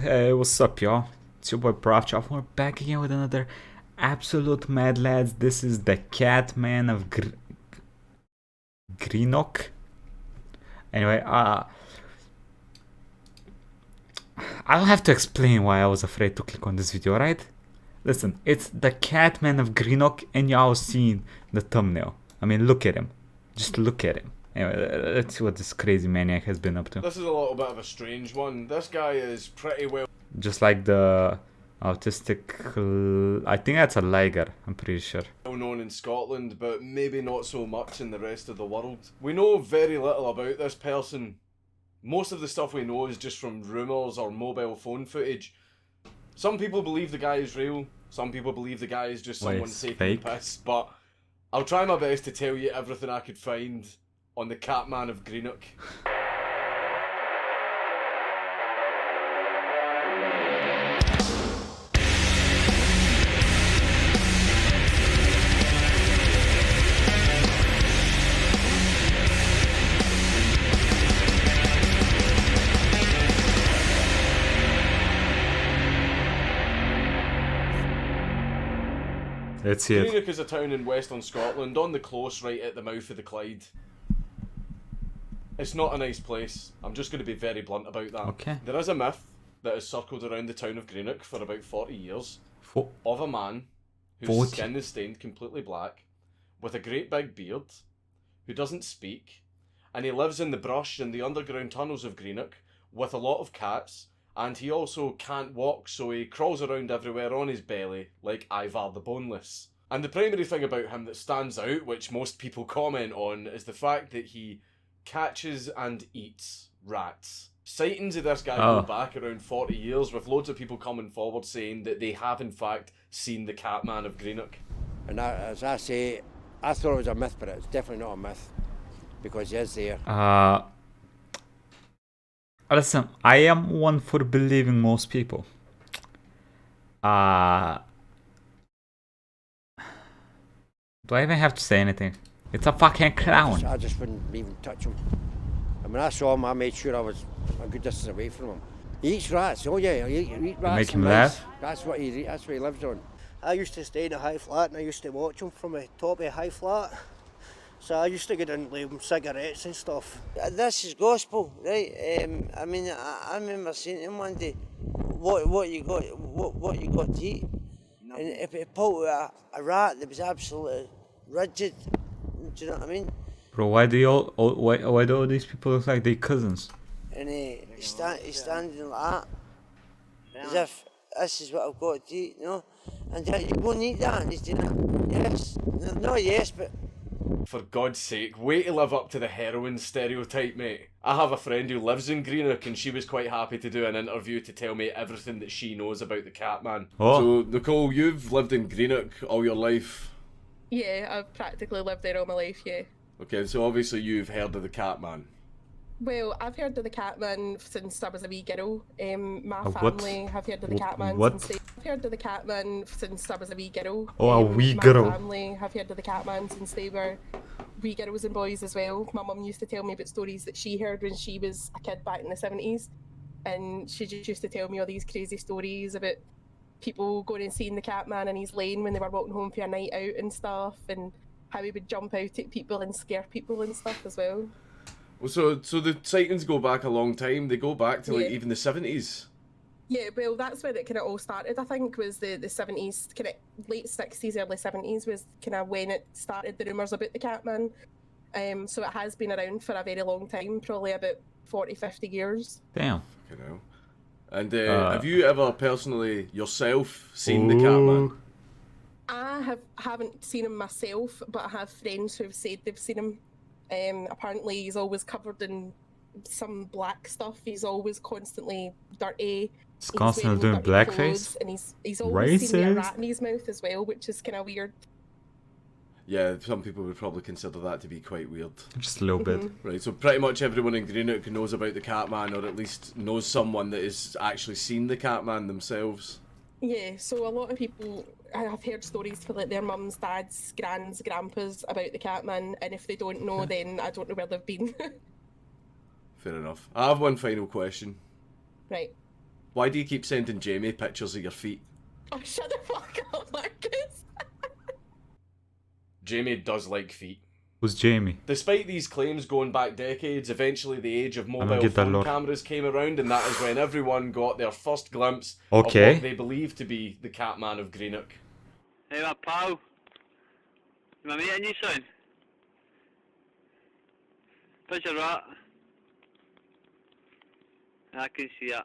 Hey, what's up, y'all? It's your boy Proftrof. We're back again with another absolute mad lads. This is the CatMan of Greenock. Anyway, I'll have to explain why I was afraid to click on this video, right? Listen, it's the CatMan of Greenock, and y'all seen the thumbnail. I mean, look at him. Just look at him. Anyway, let's see what this crazy maniac has been up to. This is a little bit of a strange one. This guy is pretty well Just like the autistic, I think that's a liger, I'm pretty sure. known in Scotland, but maybe not so much in the rest of the world. We know very little about this person. Most of the stuff we know is just from rumours or mobile phone footage. Some people believe the guy is real, some people believe the guy is just someone it's taking fake? the piss, but I'll try my best to tell you everything I could find on the CatMan of Greenock. Let's see it. Greenock is a town in western Scotland, on the close right at the mouth of the Clyde. It's not a nice place. I'm just going to be very blunt about that. Okay. There is a myth that has circled around the town of Greenock for about 40 years of a man whose 40? skin is stained completely black, with a great big beard, who doesn't speak, and he lives in the brush and the underground tunnels of Greenock with a lot of cats, and he also can't walk, so he crawls around everywhere on his belly like Ivar the Boneless. And the primary thing about him that stands out, which most people comment on, is the fact that he catches and eats rats. Sightings of this guy go back around 40 years, with loads of people coming forward saying that they have in fact seen the CatMan of Greenock. And as I say, I thought it was a myth, but it's definitely not a myth, because he is there. Listen, I am one for believing most people. Do I even have to say anything? It's a fucking clown. I just wouldn't even touch him. I mean, I saw him, I made sure I was a good distance away from him. He eats rats, oh yeah, he eats rats. Make him and laugh? mice. That's what he lives on. I used to stay in a high flat and I used to watch him from the top of a high flat. So I used to go down and leave him cigarettes and stuff. This is gospel, right? I mean, I remember saying to him one day, what you got to eat? No. And if it pulled out a rat that was absolutely rigid, do you know what I mean? Bro, why do all these people look like their cousins? And he's standing like that, as if this is what I've got to eat, you know? And you won't eat that, and he's doing yes, no yes, but... For God's sake, way to live up to the heroin stereotype, mate. I have a friend who lives in Greenock and she was quite happy to do an interview to tell me everything that she knows about the CatMan. Oh. So, Nicole, you've lived in Greenock all your life. Yeah, I've practically lived there all my life, yeah. Okay, so obviously you've heard of the CatMan. Well, I've heard of the CatMan since I was a wee girl. My what? family have heard of the CatMan What? since I've heard of the CatMan since I was a wee girl. Oh, a wee my girl. My family have heard of the CatMan since they were wee girls and boys as well. My mum used to tell me about stories that she heard when she was a kid back in the 70s. And she just used to tell me all these crazy stories about people going and seeing the CatMan in his lane when they were walking home for a night out and stuff, and how he would jump out at people and scare people and stuff as well. Well, so the sightings go back a long time. They go back to like Yeah. even the 70s. Yeah, well, that's where it kind of all started, I think, was the 70s, kind of late 60s, early 70s was kind of when it started, the rumours about the CatMan. So it has been around for a very long time, probably about 40, 50 years. Damn. You know. And have you ever personally yourself seen the CatMan? I haven't seen him myself, but I have friends who've said they've seen him. Apparently he's always covered in some black stuff. He's always constantly dirty. He's constantly doing dirty blackface? clothes, and he's always seen a Racist? rat in his mouth as well, which is kind of weird. Yeah, some people would probably consider that to be quite weird. Just a little bit. Right, so pretty much everyone in Greenock knows about the CatMan, or at least knows someone that has actually seen the CatMan themselves. Yeah, so a lot of people have heard stories for like their mums, dads, grands, grandpas about the CatMan, and if they don't know, then I don't know where they've been. Fair enough. I have one final question. Right. Why do you keep sending Jamie pictures of your feet? Oh, shut the fuck up, Marcus. Jamie does like feet. Who's Jamie? Despite these claims going back decades, eventually the age of mobile get that phone lot. cameras came around, and that is when everyone got their first glimpse Okay. of what they believed to be the CatMan of Greenock. Hey, my pal. You my mate and you, son? Picture that. I can see it.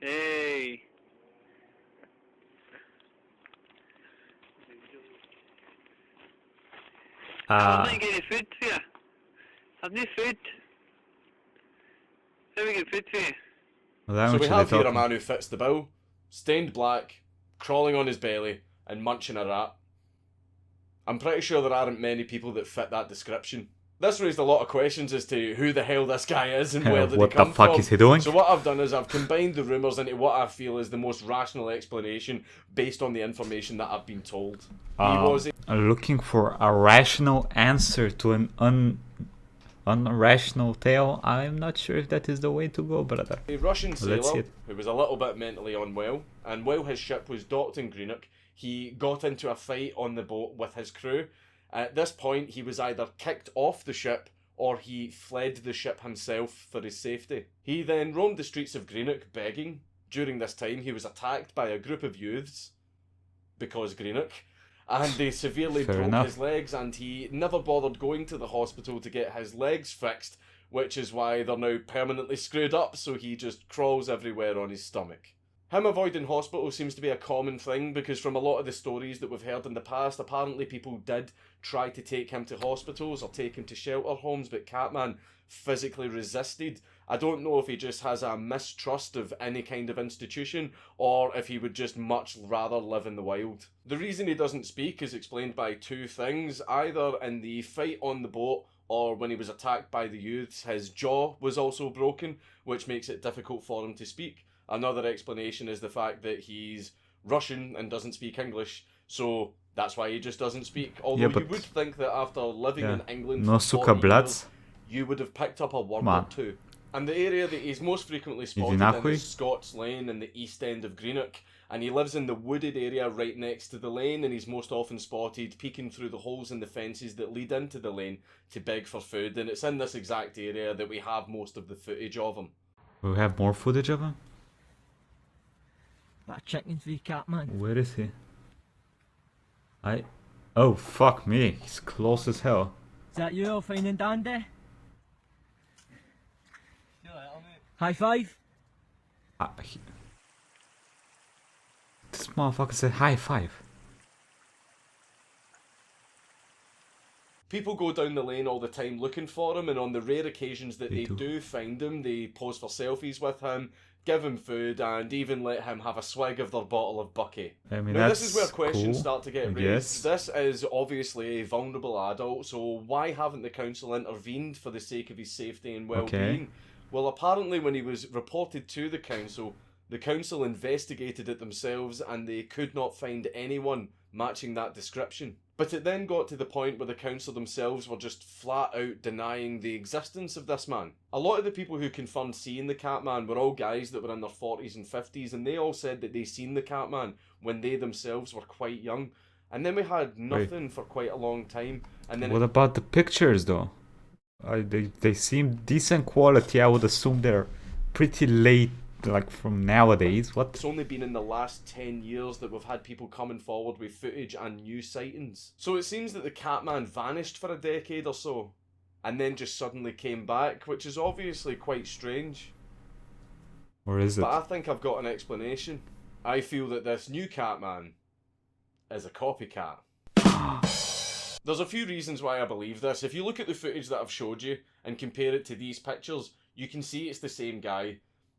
Hey. I'm not getting food for you. I've no food. How do we get food for you? What So we language are have they here a talking? man who fits the bill, stained black, crawling on his belly, and munching a rat. I'm pretty sure there aren't many people that fit that description. This raised a lot of questions as to who the hell this guy is and where did What he the come fuck from. is he doing? So what I've done is I've combined the rumours into what I feel is the most rational explanation based on the information that I've been told. He was Looking for a rational answer to an unrational tale. I'm not sure if that is the way to go, brother. a Russian Let's see sailor it. who was a little bit mentally unwell, and while his ship was docked in Greenock, he got into a fight on the boat with his crew. At this point, he was either kicked off the ship or he fled the ship himself for his safety. He then roamed the streets of Greenock begging. During this time, he was attacked by a group of youths, because Greenock, and they severely Fair broke enough. his legs, and he never bothered going to the hospital to get his legs fixed, which is why they're now permanently screwed up, so he just crawls everywhere on his stomach. Him avoiding hospital seems to be a common thing, because from a lot of the stories that we've heard in the past, apparently people did try to take him to hospitals or take him to shelter homes, but CatMan physically resisted. I don't know if he just has a mistrust of any kind of institution, or if he would just much rather live in the wild. The reason he doesn't speak is explained by two things. Either in the fight on the boat, or when he was attacked by the youths, his jaw was also broken, which makes it difficult for him to speak. Another explanation is the fact that he's Russian and doesn't speak English, so that's why he just doesn't speak. Although but- you would think that after living Yeah. in England No for suka 40 blats. years, you would have picked up a word Man. or two. And the area that he's most frequently spotted in nahui? is Scots Lane in the east end of Greenock, and he lives in the wooded area right next to the lane, and he's most often spotted peeking through the holes in the fences that lead into the lane to beg for food, and it's in this exact area that we have most of the footage of him. We have more footage of him? That chicken for you, CatMan. Where is he? Oh, fuck me. He's close as hell. Is that you, all fine and dandy? High five? This motherfucker said high five. People go down the lane all the time looking for him, and on the rare occasions that They they do. do find him, they pose for selfies with him, give him food, and even let him have a swig of their bottle of Bucky. I mean, Now, that's this is where questions cool, start to get I raised. guess. This is obviously a vulnerable adult, so why haven't the council intervened for the sake of his safety and well-being? Well, apparently when he was reported to the council investigated it themselves, and they could not find anyone matching that description. But it then got to the point where the council themselves were just flat out denying the existence of this man. A lot of the people who confirmed seeing the CatMan were all guys that were in their 40s and 50s, and they all said that they seen the CatMan when they themselves were quite young. And then we had nothing for quite a long time, and then What about the pictures though? They seem decent quality. I would assume they're pretty late, like from nowadays. What? it's only been in the last 10 years that we've had people coming forward with footage and new sightings. So it seems that the CatMan vanished for a decade or so, and then just suddenly came back, which is obviously quite strange. Or is it? But I think I've got an explanation. I feel that this new CatMan is a copycat. There's a few reasons why I believe this. If you look at the footage that I've showed you and compare it to these pictures, you can see it's the same guy.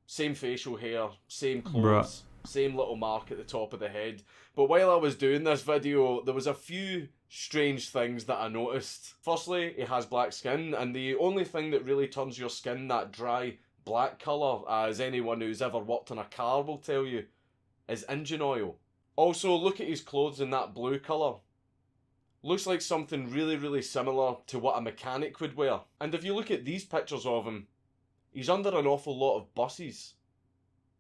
Same facial hair, same clothes, same little mark at the top of the head. But while I was doing this video, there was a few strange things that I noticed. Firstly, he has black skin, and the only thing that really turns your skin that dry black colour, as anyone who's ever worked on a car will tell you, is engine oil. Also, look at his clothes in that blue colour. Looks like something really, really similar to what a mechanic would wear. And if you look at these pictures of him, he's under an awful lot of buses.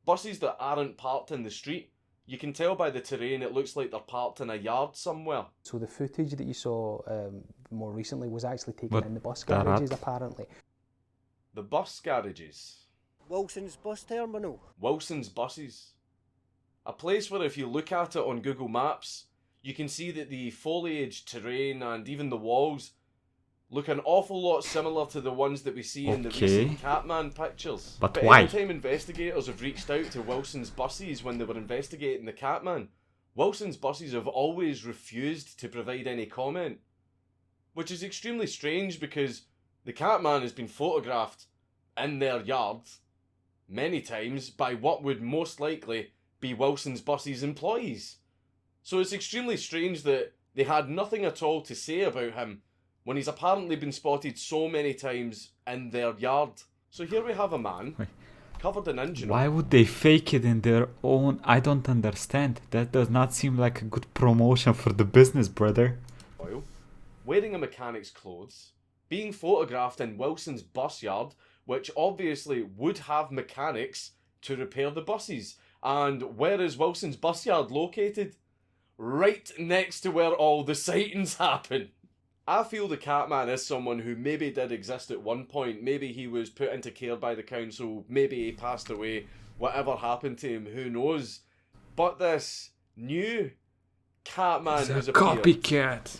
Buses that aren't parked in the street. You can tell by the terrain it looks like they're parked in a yard somewhere. So the footage that you saw more recently was actually taken But in the bus that- garages, apparently. The bus garages. Wilson's bus terminal. Wilson's buses. A place where if you look at it on Google Maps, you can see that the foliage, terrain and even the walls look an awful lot similar to the ones that we see in the recent CatMan pictures. But But why? every time investigators have reached out to Wilson's buses when they were investigating the CatMan, Wilson's buses have always refused to provide any comment. Which is extremely strange because the CatMan has been photographed in their yard many times by what would most likely be Wilson's buses employees. So it's extremely strange that they had nothing at all to say about him when he's apparently been spotted so many times in their yard. So here we have a man covered in engine Why would they fake it in their own? I don't understand. That does not seem like a good promotion for the business, brother. oil, wearing a mechanic's clothes, being photographed in Wilson's bus yard, which obviously would have mechanics to repair the buses. And where is Wilson's bus yard located? Right next to where all the sightings happen. I feel the CatMan is someone who maybe did exist at one point. Maybe he was put into care by the council. Maybe he passed away. Whatever happened to him, who knows? But this new CatMan has appeared. Copycat.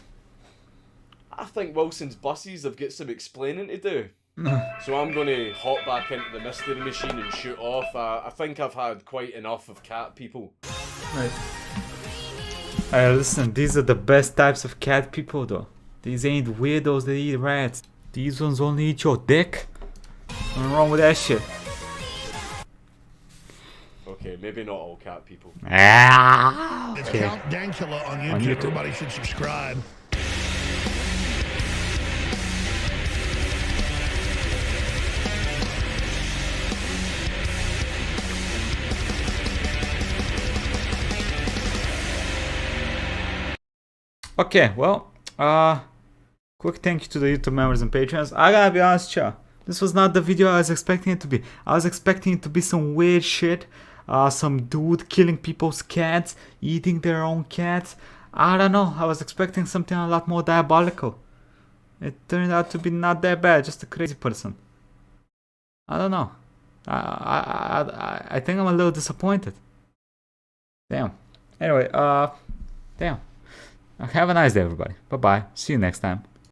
I think Wilson's buses have got some explaining to do. So I'm going to hop back into the mystery machine and shoot off. I think I've had quite enough of cat people. Right. Listen, these are the best types of cat people though. These ain't weirdos that eat rats. These ones only eat your dick. What's wrong with that shit? Okay, maybe not all cat people. Ah, It's okay. Count Dankula on YouTube. YouTube. Everybody should subscribe. Okay, well, quick thank you to the YouTube members and patrons. I gotta be honest, ya, this was not the video I was expecting it to be. I was expecting it to be some weird shit. Some dude killing people's cats, eating their own cats. I don't know, I was expecting something a lot more diabolical. It turned out to be not that bad, just a crazy person. I don't know. I think I'm a little disappointed. Damn. Anyway, damn. Have a nice day, everybody. Bye-bye. See you next time.